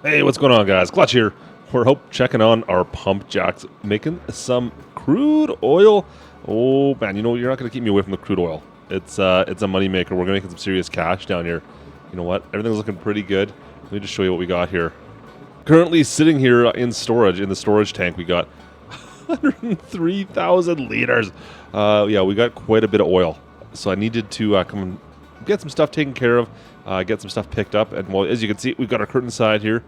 Hey, what's going on, guys? Klutch here. We're checking on our pump jacks, making some crude oil. Oh man, you know you're not gonna keep me away from the crude oil. It's a money maker. We're gonna make some serious cash down here. You know what? Everything's looking pretty good. Let me just show you what we got here. Currently sitting here in storage, in the storage tank, we got 103,000 liters. Yeah, we got quite a bit of oil. So I needed to come and get some stuff taken care of, get some stuff picked up, and well, as you can see, we've got our curtain side here.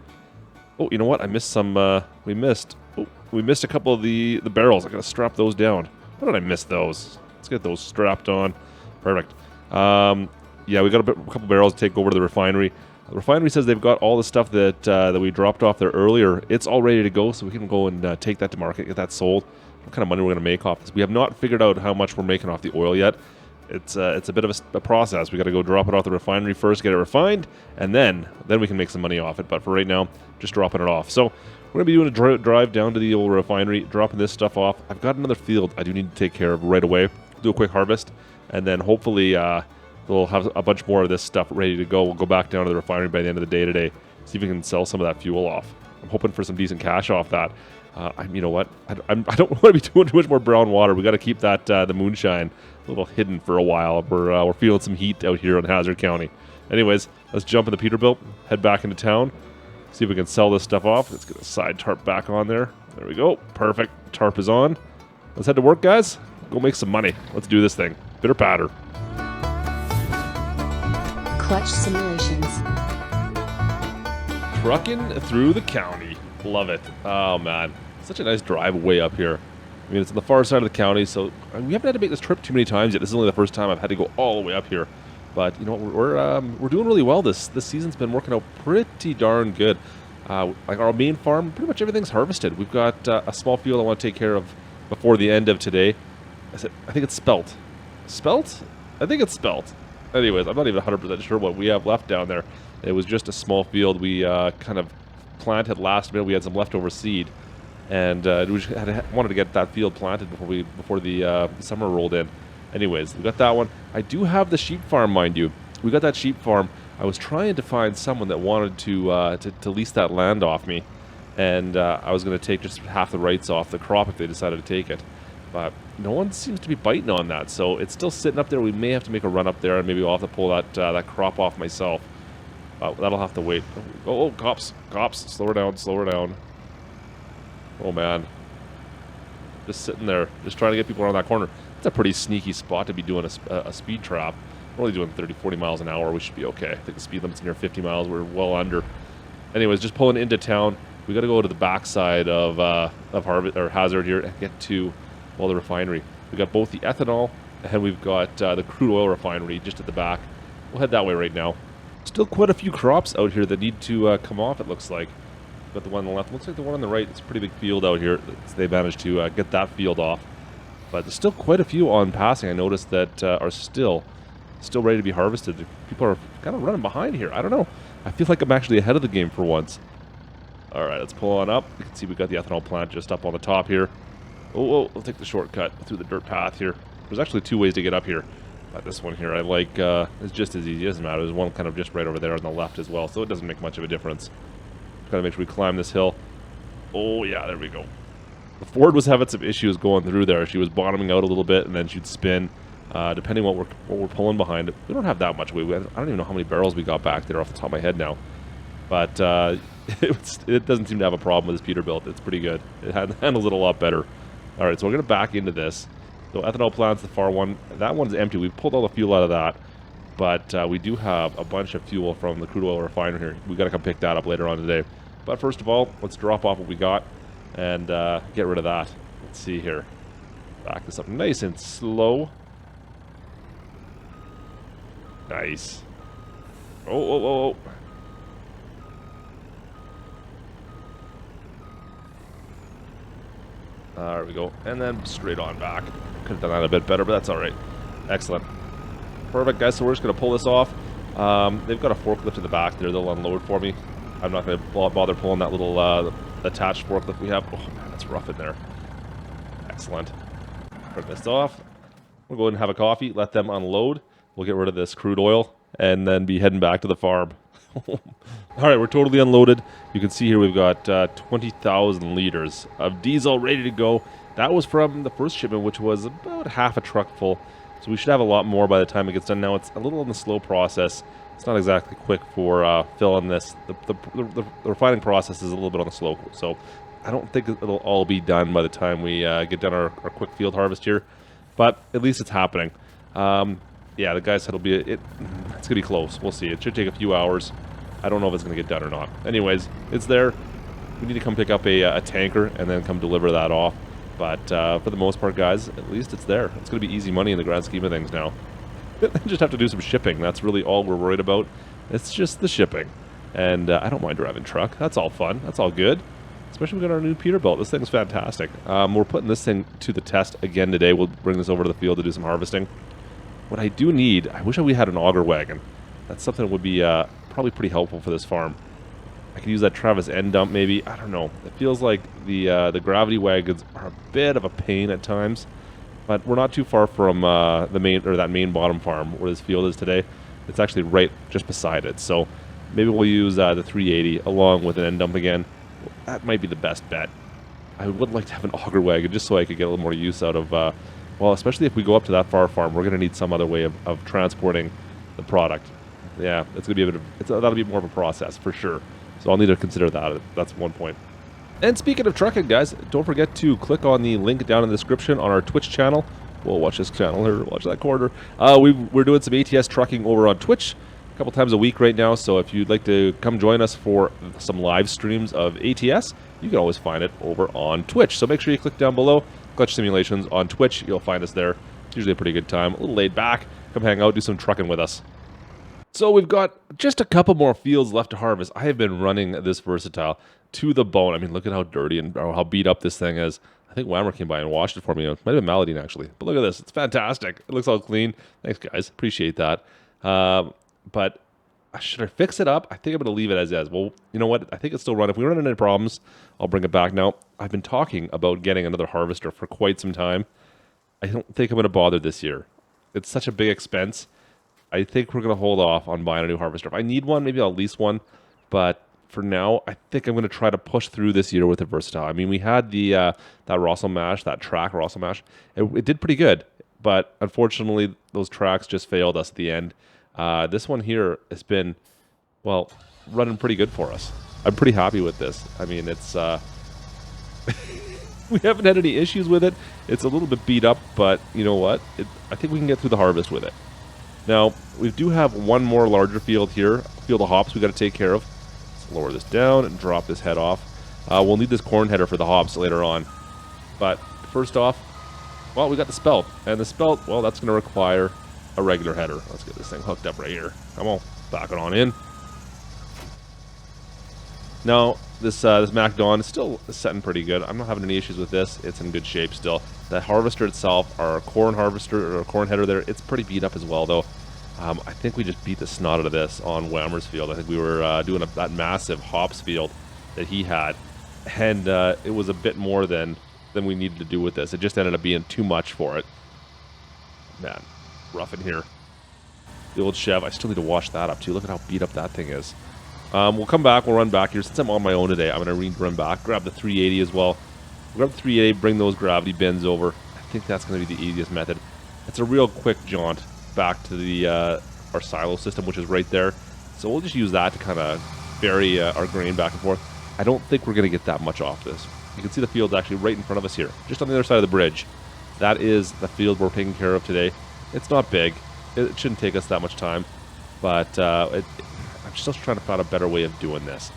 Oh, you know what? I missed some. We missed a couple of the barrels. I gotta strap those down. Why did I miss those? Let's get those strapped on. Perfect. Yeah, we got a couple barrels to take over to the refinery. The refinery says they've got all the stuff that we dropped off there earlier. It's all ready to go, so we can go and take that to market, get that sold. What kind of money we're gonna make off this? We have not figured out how much we're making off the oil yet. It's a bit of a process. We got to go drop it off the refinery first, get it refined, and then we can make some money off it. But for right now, just dropping it off. So we're gonna be doing a drive down to the old refinery, dropping this stuff off. I've got another field I do need to take care of right away. Do a quick harvest, and then hopefully we'll have a bunch more of this stuff ready to go. We'll go back down to the refinery by the end of the day today. See if we can sell some of that fuel off. I'm hoping for some decent cash off that. You know what? I don't want to be doing too much more brown water. We got to keep that the moonshine a little hidden for a while. We're feeling some heat out here in Hazzard County. Anyways, let's jump in the Peterbilt, head back into town, see if we can sell this stuff off. Let's get a side tarp back on there. There we go. Perfect. Tarp is on. Let's head to work, guys. Go make some money. Let's do this thing. Bitter patter. Klutch simulations. Trucking through the county. Love it. Oh man, such a nice drive way up here. I mean, it's on the far side of the county, so we haven't had to make this trip too many times yet. This is only the first time I've had to go all the way up here. But you know, we're doing really well. This season's been working out pretty darn good. Like our main farm, pretty much everything's harvested. We've got a small field I want to take care of before the end of today. I think it's spelt. Spelt? I think it's spelt. Anyways, I'm not even 100% sure what we have left down there. It was just a small field. We kind of planted last minute. We had some leftover seed, and we just wanted to get that field planted before the summer rolled in. Anyways, we got that one. I do have the sheep farm, mind you. We got that sheep farm. I was trying to find someone that wanted to lease that land off me, and I was going to take just half the rights off the crop if they decided to take it. But no one seems to be biting on that, so it's still sitting up there. We may have to make a run up there, and maybe I'll have to pull that crop off myself. That'll have to wait. Oh, cops. Slow her down. Oh, man. Just sitting there, just trying to get people around that corner. It's a pretty sneaky spot to be doing a speed trap. We're only doing 30, 40 miles an hour. We should be okay. I think the speed limit's near 50 miles. We're well under. Anyways, just pulling into town. We got to go to the backside of Hazzard here and get to the refinery. We got both the ethanol and we've got the crude oil refinery just at the back. We'll head that way right now. Still quite a few crops out here that need to come off, it looks like. Got the one on the left. Looks like the one on the right. It's a pretty big field out here. They managed to get that field off. But there's still quite a few on passing. I noticed that are still ready to be harvested. People are kind of running behind here. I don't know. I feel like I'm actually ahead of the game for once. All right, let's pull on up. You can see we've got the ethanol plant just up on the top here. Oh, we'll take the shortcut through the dirt path here. There's actually two ways to get up here. But this one here I like. It's just as easy. It doesn't matter. There's one kind of just right over there on the left as well, so it doesn't make much of a difference. Got to make sure we climb this hill. Oh, yeah, there we go. The Ford was having some issues going through there. She was bottoming out a little bit, and then she'd spin, depending on what we're pulling behind it. We don't have that much weight. I don't even know how many barrels we got back there off the top of my head now. But it doesn't seem to have a problem with this Peterbilt. It's pretty good. It handles it a lot better. All right, so we're going to back into this. So ethanol plant's the far one. That one's empty. We've pulled all the fuel out of that. But we do have a bunch of fuel from the crude oil refinery here. We've got to come pick that up later on today. But first of all, let's drop off what we got and get rid of that. Let's see here. Back this up nice and slow. Nice. Oh. There we go. And then straight on back. Could have done that a bit better, but that's all right. Excellent. Perfect, guys. So we're just going to pull this off. They've got a forklift in the back there. They'll unload for me. I'm not going to bother pulling that little attached forklift we have. Oh, man, that's rough in there. Excellent. Turn this off. We'll go ahead and have a coffee. Let them unload. We'll get rid of this crude oil and then be heading back to the farm. All right, we're totally unloaded. You can see here we've got 20,000 liters of diesel ready to go. That was from the first shipment, which was about half a truck full. So we should have a lot more by the time it gets done. Now, it's a little on the slow process. It's not exactly quick for filling this. The refining process is a little bit on the slow. So I don't think it'll all be done by the time we get done our quick field harvest here. But at least it's happening. Yeah, the guy said it's going to be close. We'll see. It should take a few hours. I don't know if it's going to get done or not. Anyways, it's there. We need to come pick up a tanker and then come deliver that off. But for the most part, guys, at least it's there. It's going to be easy money in the grand scheme of things now. Just have to do some shipping. That's really all we're worried about. It's just the shipping. And I don't mind driving truck. That's all fun. That's all good. Especially we got our new Peterbilt. This thing's fantastic. We're putting this thing to the test again today. We'll bring this over to the field to do some harvesting. What I do need, I wish we had an auger wagon. That's something that would be probably pretty helpful for this farm. I could use that Travis end dump maybe. I don't know. It feels like the gravity wagons are a bit of a pain at times, but we're not too far from that main bottom farm where this field is today. It's actually right just beside it. So maybe we'll use the 380 along with an end dump again. That might be the best bet. I would like to have an auger wagon just so I could get a little more use out of. Well, especially if we go up to that far farm, we're going to need some other way of transporting the product. Yeah, it's going to be that'll be more of a process for sure. So I'll need to consider that. That's one point. And speaking of trucking, guys, don't forget to click on the link down in the description on our Twitch channel. We'll watch this channel or watch that corner. We're doing some ATS trucking over on Twitch a couple times a week right now. So if you'd like to come join us for some live streams of ATS, you can always find it over on Twitch. So make sure you click down below. Klutch Simulations on Twitch. You'll find us there. It's usually a pretty good time. A little laid back. Come hang out, do some trucking with us. So we've got just a couple more fields left to harvest. I have been running this Versatile to the bone. I mean, look at how dirty and how beat up this thing is. I think Whammer came by and washed it for me. It might have been Maladine, actually. But look at this. It's fantastic. It looks all clean. Thanks, guys. Appreciate that. But should I fix it up? I think I'm going to leave it as is. Well, you know what? I think it's still running. If we run into any problems, I'll bring it back. Now, I've been talking about getting another harvester for quite some time. I don't think I'm going to bother this year. It's such a big expense. I think we're going to hold off on buying a new harvester. If I need one, maybe I'll lease one. But for now, I think I'm going to try to push through this year with the Versatile. I mean, we had the that Russell mash, that track Russell mash. It did pretty good. But unfortunately, those tracks just failed us at the end. This one here has been, well, running pretty good for us. I'm pretty happy with this. I mean, it's we haven't had any issues with it. It's a little bit beat up, but you know what? I think we can get through the harvest with it. Now, we do have one more larger field here, field of hops we got to take care of. Let's lower this down and drop this head off. We'll need this corn header for the hops later on. But first off, well, we got the spelt. And the spelt, well, that's going to require a regular header. Let's get this thing hooked up right here. Come on, back it on in. Now, this Mac Dawn is still setting pretty good. I'm not having any issues with this. It's in good shape still. The harvester itself, our corn harvester or corn header there, it's pretty beat up as well though. I think we just beat the snot out of this on Whammer's field. I think we were doing that massive hops field that he had, and it was a bit more than we needed to do with this. It just ended up being too much for it. Man, rough in here. The old Chev, I still need to wash that up too. Look at how beat up that thing is. We'll come back, we'll run back here. Since I'm on my own today, I'm going to run back, grab the 380 as well. Grab the 380, bring those gravity bins over. I think that's going to be the easiest method. It's a real quick jaunt back to the our silo system, which is right there. So we'll just use that to kind of bury our grain back and forth. I don't think we're going to get that much off this. You can see the field's actually right in front of us here, just on the other side of the bridge. That is the field we're taking care of today. It's not big. It shouldn't take us that much time, but I'm still trying to find a better way of doing this.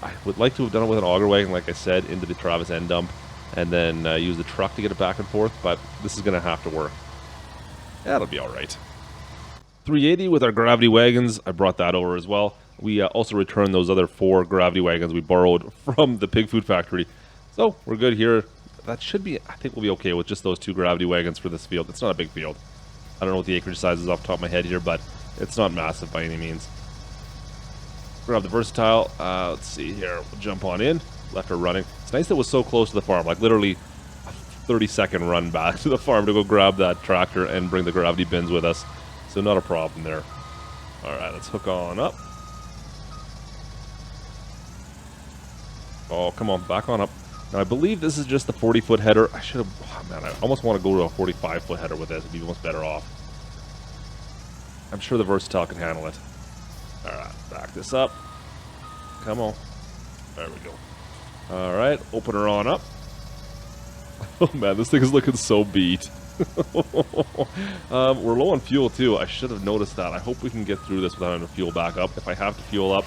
I would like to have done it with an auger wagon, like I said, into the Travis end dump, and then use the truck to get it back and forth, but this is going to have to work. That'll be all right. 380 with our gravity wagons. I brought that over as well. We also returned those other 4 gravity wagons we borrowed from the pig food factory. So we're good here. That should be, I think we'll be okay with just those 2 gravity wagons for this field. It's not a big field. I don't know what the acreage size is off the top of my head here, but it's not massive by any means. Grab the Versatile. Let's see here. We'll jump on in. Left her running. It's nice that it was so close to the farm. Like literally a 30-second run back to the farm to go grab that tractor and bring the gravity bins with us. So not a problem there. All right, let's hook on up. Oh, come on, back on up. Now, I believe this is just the 40-foot header. I should have... Oh, man, I almost want to go to a 45-foot header with this. It'd be almost better off. I'm sure the Versatile can handle it. All right, back this up. Come on. There we go. All right, open her on up. Oh, man, this thing is looking so beat. We're low on fuel, too. I should have noticed that. I hope we can get through this without having to fuel back up. If I have to fuel up,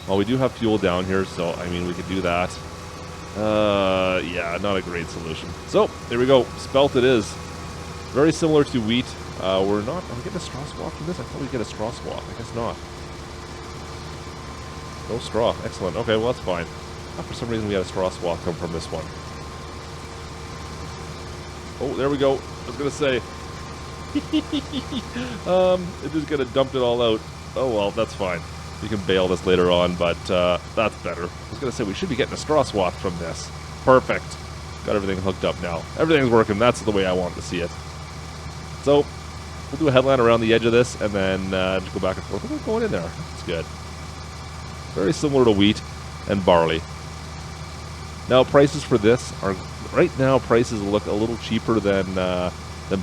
well, we do have fuel down here, so, I mean, we could do that. Yeah, not a great solution. So, there we go. Spelt it is. Very similar to wheat. We're not... Are we getting a straw swap from this? I thought we'd get a straw swap. I guess not. No straw. Excellent. Okay, well, that's fine. For some reason, we had a straw swap come from this one. Oh, there we go. I was going to say... it just kind of dumped it all out. Oh, well, that's fine. You can bail this later on, but that's better. I was going to say, we should be getting a straw swap from this. Perfect. Got everything hooked up now. Everything's working. That's the way I want to see it. So, we'll do a headland around the edge of this, and then just go back and forth. We're going in there. That's good. Very similar to wheat and barley. Now, prices for this are... Right now, prices look a little cheaper than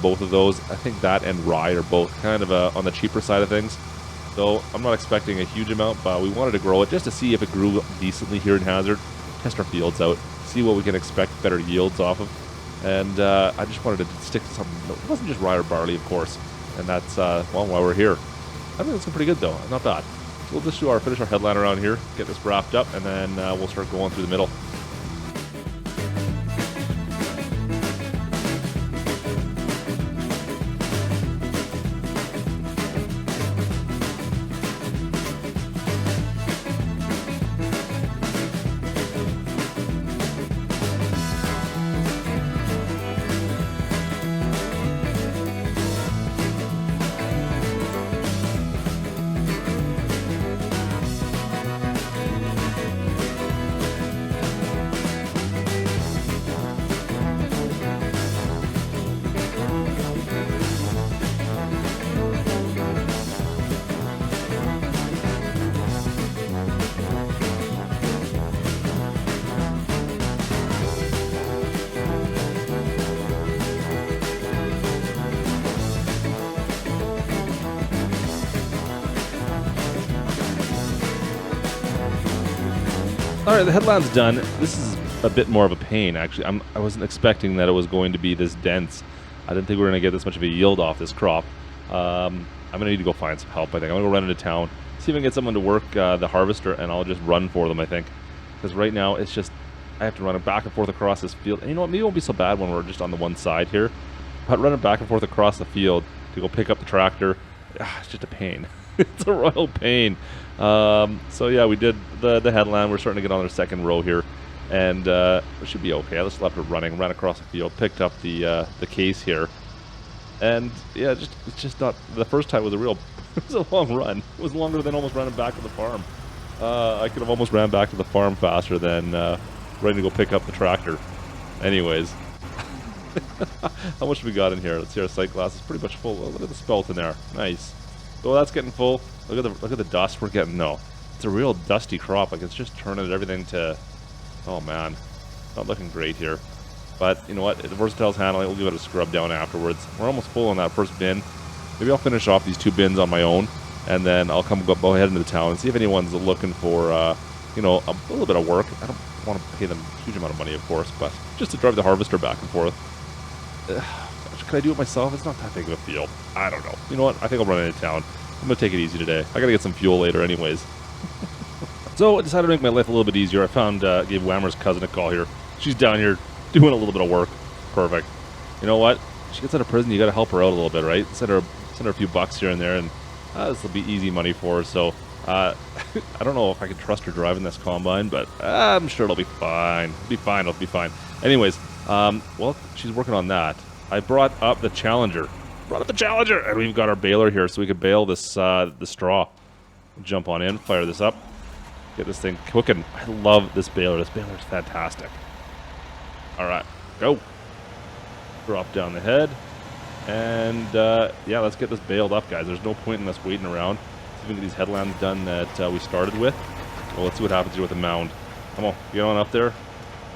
both of those. I think that and rye are both kind of on the cheaper side of things. So I'm not expecting a huge amount, but we wanted to grow it just to see if it grew decently here in Hazzard. Test our fields out, see what we can expect better yields off of. And I just wanted to stick to something. It wasn't just rye or barley, of course. And that's, well, why we're here. I think it's pretty good, though. Not bad. So we'll just finish our headline around here, get this wrapped up, and then we'll start going through the middle. Alright, the headland's done. This is a bit more of a pain, actually. I wasn't expecting that it was going to be this dense. I didn't think we were going to get this much of a yield off this crop. I'm going to need to go find some help, I think. I'm going to go run into town, see if I can get someone to work the harvester, and I'll just run for them, I think. Because right now, it's just... I have to run it back and forth across this field. And you know what? Maybe it won't be so bad when we're just on the one side here. But running back and forth across the field to go pick up the tractor, it's just a pain. It's a royal pain. So yeah, we did the headland. We're starting to get on our second row here, and it should be okay. I just left it running, ran across the field, picked up the case here, and yeah, it's just not. The first time was a real, it was a long run. It was longer than almost running back to the farm. I could have almost ran back to the farm faster than ready to go pick up the tractor. Anyways, how much we got in here? Let's see. Our sight glass is pretty much full. Oh, look at the spelt in there. Nice. So that's getting full. Look at the dust we're getting. No, it's a real dusty crop. Like, it's just turning everything to... Oh, man. Not looking great here. But, you know what? The Versatile's handling it. We'll give it a scrub down afterwards. We're almost full on that first bin. Maybe I'll finish off these two bins on my own, and then I'll go ahead into the town and see if anyone's looking for, you know, a little bit of work. I don't want to pay them a huge amount of money, of course, but just to drive the harvester back and forth. Could I do it myself? It's not that big of a field. I don't know. You know what? I think I'll run into town. I'm going to take it easy today. I got to get some fuel later anyways. So I decided to make my life a little bit easier. I gave Whammer's cousin a call here. She's down here doing a little bit of work. Perfect. You know what? She gets out of prison, you got to help her out a little bit, right? Send her a few bucks here and there, and this will be easy money for her. So I don't know if I can trust her driving this combine, but I'm sure it'll be fine. It'll be fine. It'll be fine. Anyways, well, she's working on that. I brought up the Challenger. And we've got our baler here, so we could bale this the straw. Jump on in, fire this up, get this thing cooking. I love this baler. This baler is fantastic. All right, go. Drop down the head, and yeah, let's get this baled up, guys. There's no point in us waiting around. See if we can get these headlands done that we started with. Well, let's see what happens here with the mound. Come on, get on up there.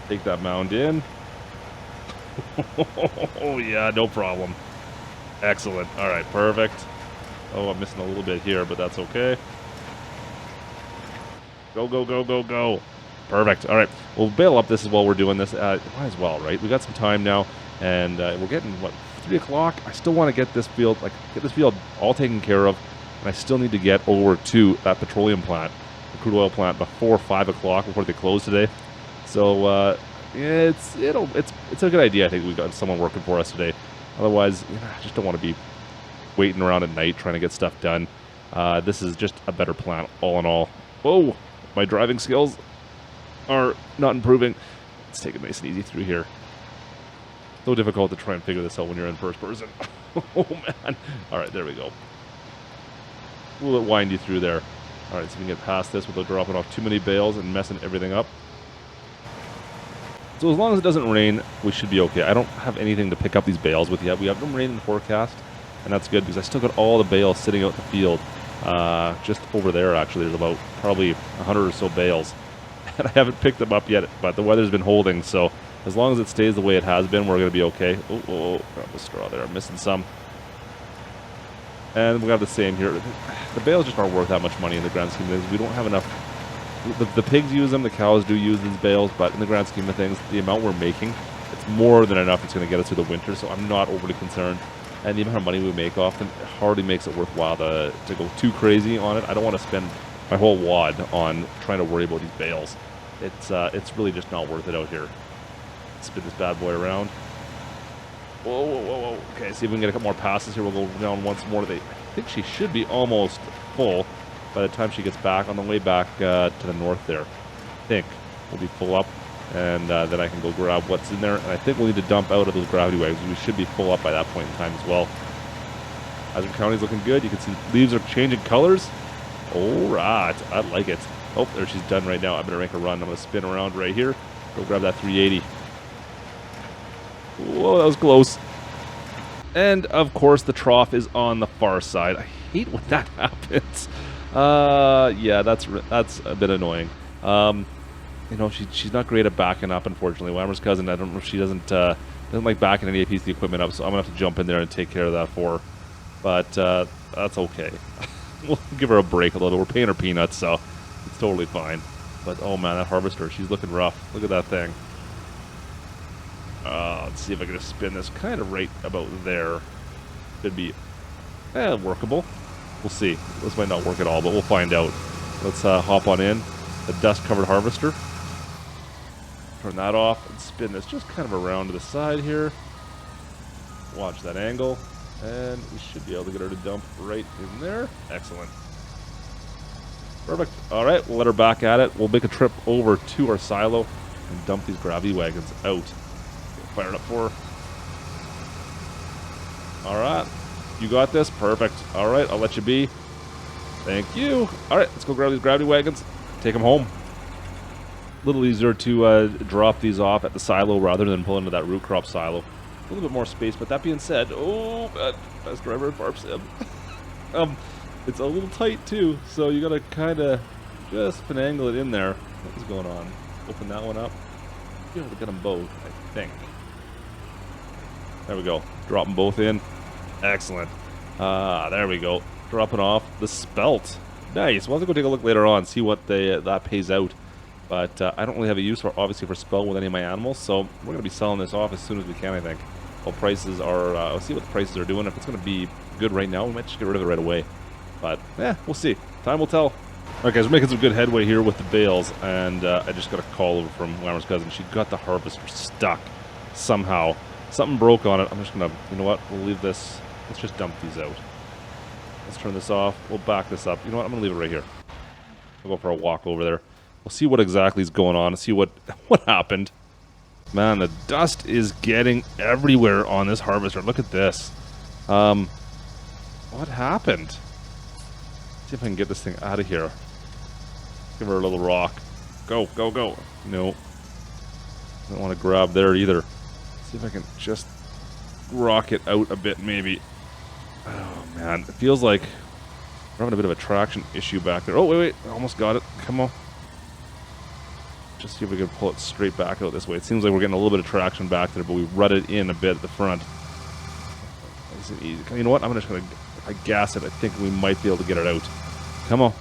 Take that mound in. Oh, yeah, no problem. Excellent. All right, perfect. Oh, I'm missing a little bit here, but that's okay. Go, go, go, go, go. Perfect. All right, we'll bail up this while we're doing this. Might as well, right? We got some time now, and we're getting, what, 3 o'clock? I still want to get this field, all taken care of, and I still need to get over to that petroleum plant, the crude oil plant, before 5 o'clock, before they close today. So, yeah, it's a good idea. I think we got someone working for us today. Otherwise, I just don't want to be waiting around at night trying to get stuff done. This is just a better plan, all in all. Whoa, my driving skills are not improving. Let's take it nice and easy through here. So difficult to try and figure this out when you're in first person. Oh, man. All right, there we go. A little bit windy through there. All right, so we can get past this without dropping off too many bales and messing everything up. So as long as it doesn't rain, we should be okay. I don't have anything to pick up these bales with yet. We have no rain in the forecast, and that's good because I still got all the bales sitting out in the field. Just over there, actually, there's about probably 100 or so bales. And I haven't picked them up yet, but the weather's been holding, so as long as it stays the way it has been, we're going to be okay. Oh, got the straw there. I'm missing some. And we have the same here. The bales just aren't worth that much money in the grand scheme of things. We don't have enough. The pigs use them, the cows do use these bales, but in the grand scheme of things, the amount we're making, it's more than enough. It's going to get us through the winter, so I'm not overly concerned. And the amount of money we make off them, it hardly makes it worthwhile to go too crazy on it. I don't want to spend my whole wad on trying to worry about these bales. It's really just not worth it out here. Spin this bad boy around. Whoa, whoa, whoa, whoa. Okay, see if we can get a couple more passes here. We'll go down once more. I think she should be almost full by the time she gets back. On the way back to the north there, I think we'll be full up, and then I can go grab what's in there. And I think we'll need to dump out of those gravity wagons. We should be full up by that point in time as well. Hazzard County's looking good. You can see leaves are changing colors. All right, I like it. Oh, there she's done right now. I better make a run. I'm going to spin around right here. Go grab that 380. Whoa, that was close. And, of course, the trough is on the far side. I hate when that happens. Yeah, that's a bit annoying. She's not great at backing up, unfortunately. Whammer's cousin, I don't know if she doesn't like backing any piece of the equipment up, so I'm going to have to jump in there and take care of that for her. But that's okay. We'll give her a break a little bit. We're paying her peanuts, so it's totally fine. But, oh, man, that harvester, she's looking rough. Look at that thing. Let's see if I can just spin this kind of right about there. Should be workable. We'll see. This might not work at all, but we'll find out. Let's hop on in. The dust-covered harvester. Turn that off and spin this just kind of around to the side here. Watch that angle. And we should be able to get her to dump right in there. Excellent. Perfect. All right, we'll let her back at it. We'll make a trip over to our silo and dump these gravity wagons out. Fire it up for her. All right. You got this? Perfect. All right, I'll let you be. Thank you. All right, let's go grab these gravity wagons. Take them home. A little easier to drop these off at the silo rather than pull into that root crop silo. A little bit more space, but that being said, oh, best driver in Farm Sim. It's a little tight too, so you gotta kind of just finagle it in there. What's going on? Open that one up. Be able to get them both, I think. There we go. Drop them both in. Excellent. There we go. Dropping off the spelt. Nice. We'll have to go take a look later on, see what that pays out. But I don't really have a use for, obviously, for spelt with any of my animals, so we're going to be selling this off as soon as we can, I think. Well, prices are, we'll see what the prices are doing. If it's going to be good right now, we might just get rid of it right away. But, yeah, we'll see. Time will tell. All right, guys, we're making some good headway here with the bales, and I just got a call over from Whammer's cousin. She got the harvester stuck somehow. Something broke on it. I'm just going to, you know what, we'll leave this. Let's just dump these out. Let's turn this off. We'll back this up. You know what, I'm going to leave it right here. We'll go for a walk over there. We'll see what exactly is going on, see what happened. Man, the dust is getting everywhere on this harvester. Look at this. What happened? See if I can get this thing out of here. Give her a little rock. Go, go, go. No. Don't want to grab there either. See if I can just rock it out a bit, maybe. Oh, man. It feels like we're having a bit of a traction issue back there. Oh, wait. I almost got it. Come on. just see if we can pull it straight back out this way. It seems like we're getting a little bit of traction back there, but we rutted in a bit at the front. Nice and easy. You know what? I'm just going to, if I gas it, I think we might be able to get it out. Come on.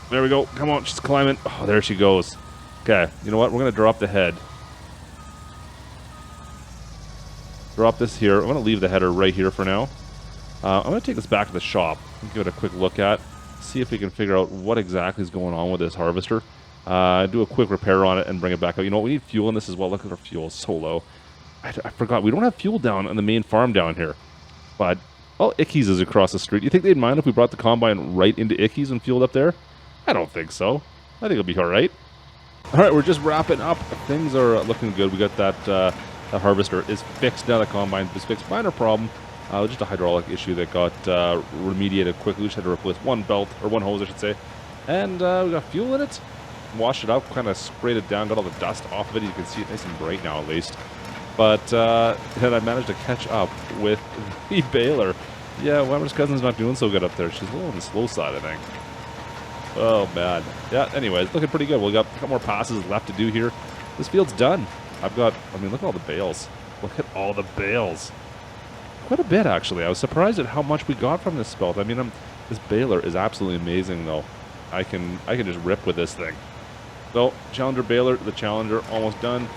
There we go. Come on, she's climbing. Oh, there she goes. Okay, you know what? We're going to drop the head. Drop this here. I'm going to leave the header right here for now. I'm going to take this back to the shop and give it a quick look at. See if we can figure out what exactly is going on with this harvester. Do a quick repair on it and bring it back out. You know what? We need fuel in this as well. Look at our fuel. It's so low. I forgot. We don't have fuel down on the main farm down here. But, well, Icky's is across the street. You think they'd mind if we brought the combine right into Icky's and fueled up there? I don't think so. I think it'll be all right. All right, we're just wrapping up. Things are looking good. We got that the harvester is fixed now. The combine is fixed. Minor problem. Just a hydraulic issue that got remediated quickly. We just had to replace one belt, or one hose, I should say. And we got fuel in it. Washed it up, kind of sprayed it down, got all the dust off of it. You can see it nice and bright now, at least. But then I managed to catch up with the baler. Yeah, Weimer's cousin's not doing so good up there. She's a little on the slow side, I think. Oh, man. Yeah, anyways, looking pretty good. We got a couple more passes left to do here. This field's done. Look at all the bales. Look at all the bales. Quite a bit, actually. I was surprised at how much we got from this spelt. This baler is absolutely amazing, though. I can just rip with this thing. So, Challenger baler, the Challenger, almost done.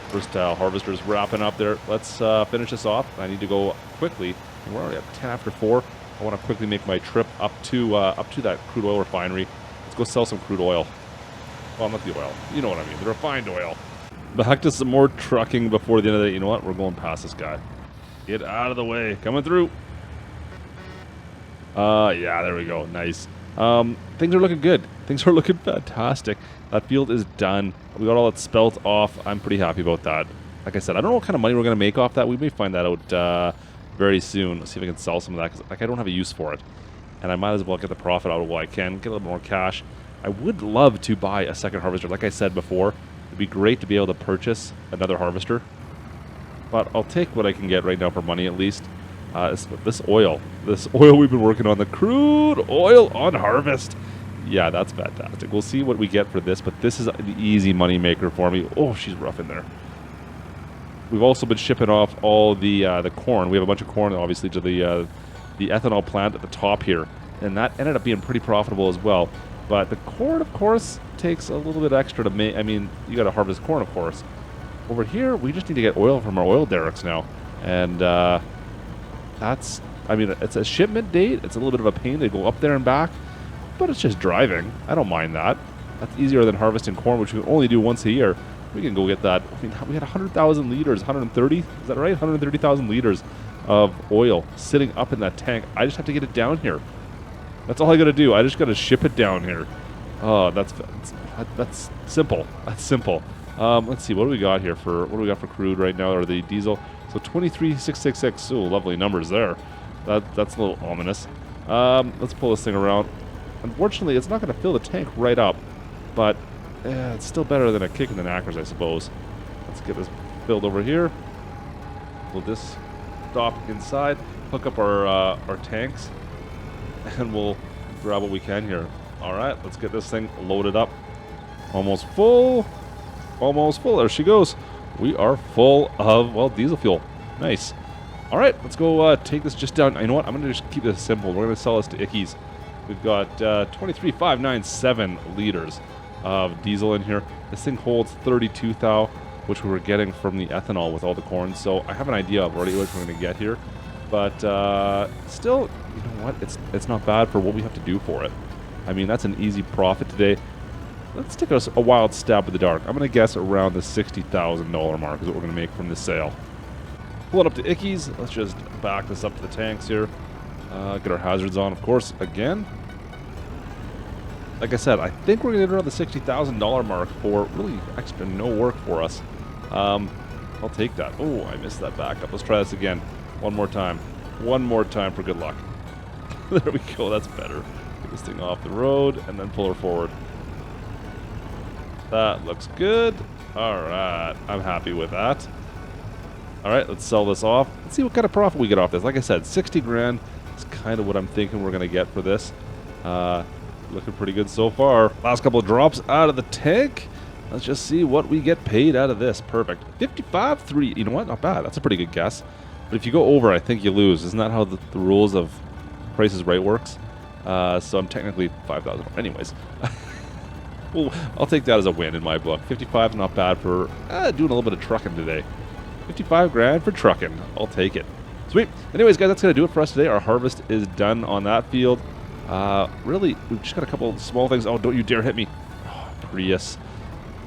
First harvester's wrapping up there. Let's finish this off. I need to go quickly. We're already at 10 after 4. I want to quickly make my trip up to that crude oil refinery. Let's go sell some crude oil. Well, not the oil. You know what I mean. The refined oil. Back to some more trucking before the end of the day. You know what? We're going past this guy. Get out of the way. Coming through. Yeah, there we go. Nice. Things are looking good. Things are looking fantastic. That field is done. We got all that spelt off. I'm pretty happy about that. Like I said, I don't know what kind of money we're going to make off that. We may find that out very soon. Let's see if I can sell some of that, because I don't have a use for it. And I might as well get the profit out of what I can. Get a little more cash. I would love to buy a second harvester. Like I said before, it'd be great to be able to purchase another harvester. But I'll take what I can get right now for money, at least. This oil we've been working on, the crude oil on harvest. Yeah, that's fantastic. We'll see what we get for this, but this is an easy money maker for me. Oh, she's rough in there. We've also been shipping off all the corn. We have a bunch of corn, obviously, to the ethanol plant at the top here, and that ended up being pretty profitable as well. But the corn, of course, takes a little bit extra to make. I mean, you got to harvest corn, of course. Over here, we just need to get oil from our oil derricks now, and that's. I mean, it's a shipment date. It's a little bit of a pain to go up there and back, but it's just driving. I don't mind that. That's easier than harvesting corn, which we can only do once a year. We can go get that. I mean, we had 100,000 liters, 130, is that right? 130,000 liters of oil sitting up in that tank. I just have to get it down here. That's all I got to do. I just got to ship it down here. Oh, that's simple. That's simple. Let's see, what do we got here for crude right now, or the diesel? So 23,666. Oh, lovely numbers there. That's a little ominous. Let's pull this thing around. Unfortunately, it's not going to fill the tank right up, but it's still better than a kick in the knackers, I suppose. Let's get this filled over here. We'll just stop inside, hook up our tanks, and we'll grab what we can here. All right, let's get this thing loaded up. Almost full. Almost full. There she goes. We are full of, well, diesel fuel. Nice. All right, let's go take this just down. You know what? I'm going to just keep this simple. We're going to sell this to Icky's. We've got 23,597 liters of diesel in here. This thing holds 32 thou, which we were getting from the ethanol with all the corn. So I have an idea of already what we're going to get here. But still, you know what? It's not bad for what we have to do for it. I mean, that's an easy profit today. Let's take us a wild stab in the dark. I'm going to guess around the $60,000 mark is what we're going to make from this sale. Pull it up to Icky's. Let's just back this up to the tanks here. Get our hazards on, of course, again. Like I said, I think we're going to get around the $60,000 mark for really extra no work for us. I'll take that. Oh, I missed that back up. Let's try this again. One more time. One more time for good luck. There we go. That's better. Get this thing off the road and then pull her forward. That looks good. All right. I'm happy with that. All right. Let's sell this off. Let's see what kind of profit we get off this. Like I said, 60 grand is kind of what I'm thinking we're going to get for this. looking pretty good so far. Last couple of drops out of the tank. Let's just see what we get paid out of this. Perfect. 55.3. You know what? Not bad. That's a pretty good guess. But if you go over, I think you lose. Isn't that how the rules of Price is Right works? So I'm technically 5,000. Anyways. Well, I'll take that as a win in my book. 55 is not bad for doing a little bit of trucking today. 55 grand for trucking. I'll take it. Sweet. Anyways, guys, that's going to do it for us today. Our harvest is done on that field. Really, we've just got a couple small things. Oh, don't you dare hit me. Oh, Prius.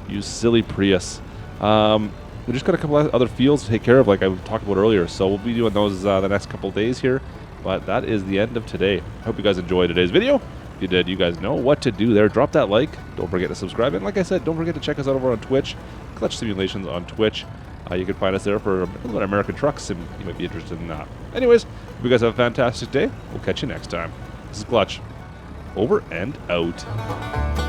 You silly Prius. We just got a couple of other fields to take care of, like I talked about earlier. So we'll be doing those the next couple of days here. But that is the end of today. I hope you guys enjoyed today's video. If you did, you guys know what to do there. Drop that like. Don't forget to subscribe. And like I said, don't forget to check us out over on Twitch. Klutch Simulations on Twitch. You can find us there for a little bit of American Truck Sim. You might be interested in that. Anyways, hope you guys have a fantastic day. We'll catch you next time. This is Klutch. Over and out.